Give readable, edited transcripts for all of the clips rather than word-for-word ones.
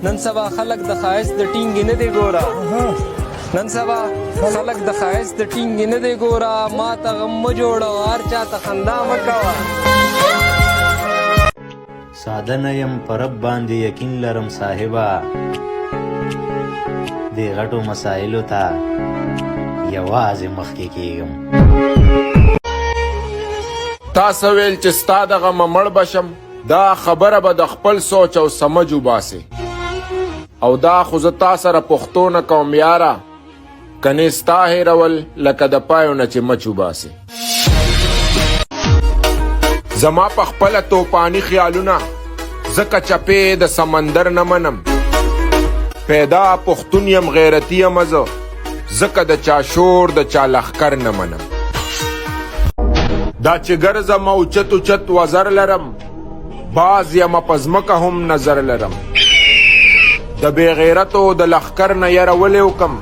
نن سبا خلک د ښایست د ټینګې نه دی ګوره نن سبا خلک د ښایست د ټینګې نه دی ګوره ما ته غم مه جوړوه هر چا ته خندا مه کوه ساده نه یم په رب باندې یقین لرم صاحبه دې غټو مسایلو ته یوازې مخکې کېږم تاسو ویل چې ستا د غمه مړ بشم دا خبره به د خپل سوچ او سمج وباسې او دا خو زه تا سره پښتو نه کوم یاره کنې ستا هېرول لکه د پایو نه چې مچ وباسې زما په خپله توپاني خیالونه ځکه چپې د سمندر نه منم پیدا پښتون یم غیرتي یم زه ځکه د چا شور د چا لښکر نه منم دا چې ګرځم اوچت اوچت وزر لرم باز یم په ځمکه هم نظر لرم د بې غیرتو د لښکر نه یره ولې وکم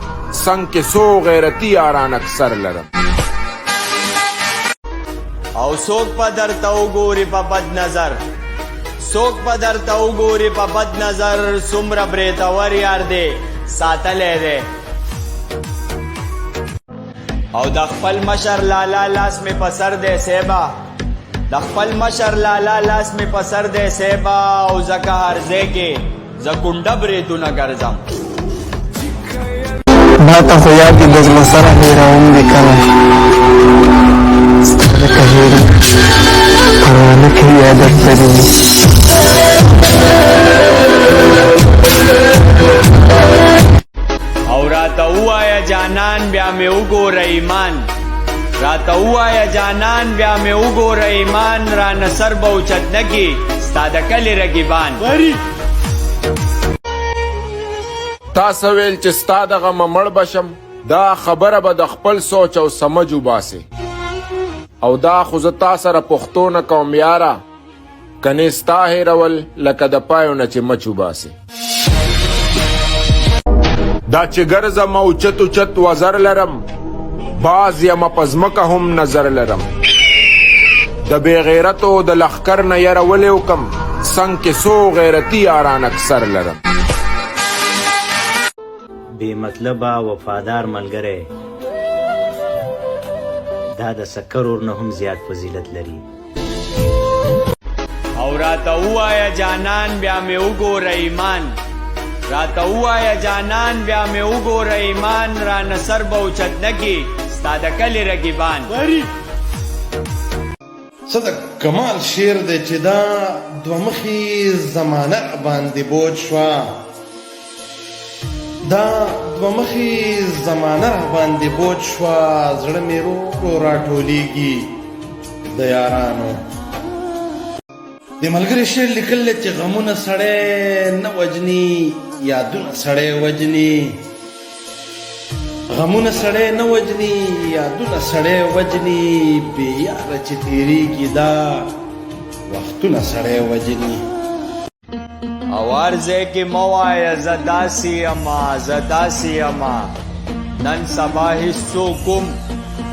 څنګ کې څو غیرتي یاران اکثر لرم او څوک په درته وګوري په بد نظر څوک په درته وګوري په بد نظر څومره بریتور یار دی ساتلی دی او د خپل مشر لالا لاس مې په سر دی سیبا د خپل مشر لالا لاس مې په سر دی سیبا او ځکه هر ځای کې زه کونډه بریتونه ګرځم ما ته خو یاد دي د زړه سره هېروم دې کله ستا لکه هېري پروا نه کوي عادت لري او راته ووایه جانان بیا مې وګوره ایمان راته ووایه جانان بیا مې وګوره ایمان رانه سر به اوچت نه کي ستا د کلي رقیبان تاسو ویل چې ستا د غمه مړ بشم دا خبره به د خپل سوچ او سمج وباسې او دا خو زه تا سره پښتو نه کوم یاره کنې ستا هېرول لکه د پایو نه چې مچ وباسې دا چې ګرځم اوچت اوچت وزر لرم باز یم په ځمکه هم نظر لرم د بې غیرتو د لښکر نه یره ولې وکم څنګ کې څو غیرتي یاران اکثر لرم بې مطلبه وفادار ملګری دا د سکرور نه هم زیات فضیلت لري او راته ووایه جانان بیا مې وګوره ایمان راته ووایه جانان بیا مې وګوره ایمان رانه سر به اوچت نه کي ستا د کلي رقیبان څه د کمال شعر دی چې دا دوه مخي زمانه باندې بوج شوه دا دوه مخي زمانه باندې بوج شوه زړه مې ورو ورو راټولېږي د یارانو د ملګري شعر لیکل دی چې غمونه سړی نه وجني یادونه سړی وجني غمونه سړی نه وجني یادونه سړی وجني بې یاره چې تېرېږي دا وختونه سړی وجني او هر ځای کې مه وایه زه داسې یمه زه داسې یمه نن سبا هېڅوک هم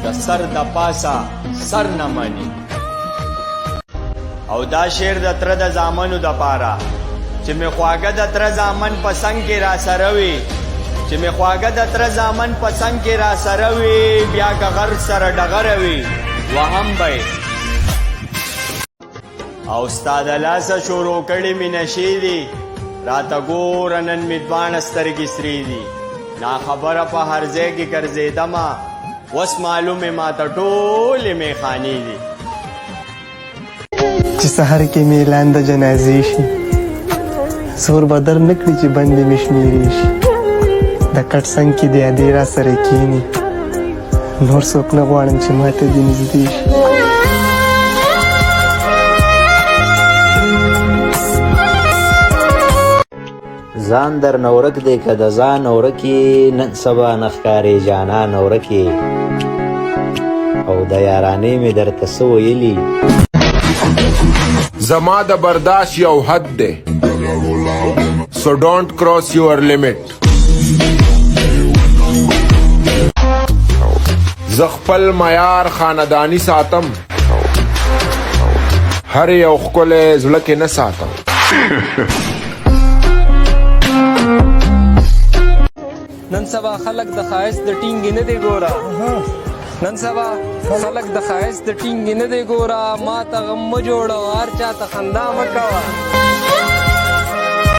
د سر د پاسه سر نه مني او دا شعر د تره د زامنو دپاره چې مې خواږه د تره زامن په څنګ کې را سره وي چې مې خواږه د تره زامن په څنګ کې را سره وي بیا که غر سره ډغره وي وهم به او ستا د لاسه شروع کړي مې نشې دي راته ګوره نن مې دواړه سترګې سرې دي ناخبره په هر ځای کې ګرځېدمه اوس معلومې ماته ټولې میخانې دي چې سهار کې مې اعلان د جنازې شي زور به در نه کړي چې بندې مې شمېرې شي د کټ څنګ کې د ادې را سره کښېني نور څوک نه غواړم چې ماته دې نږدې شي ځان در نورک دی که د ځان ورکې نن سبا نه ښکارې جانان ورکې او د یارانې مې درته څه ویلي زما د برداشت یو حد دی so don't cross your limit زه خپل معیار خاندانی ساتم هر یو ښکلی زړه کې نه ساتم نن سبا خلک د ښایست د ټینګې نه دی ګوره نن سبا خلک د ښایست د ټینګې نه دی ګوره ما ته غم مه جوړه هر چا ته خندا مه کوه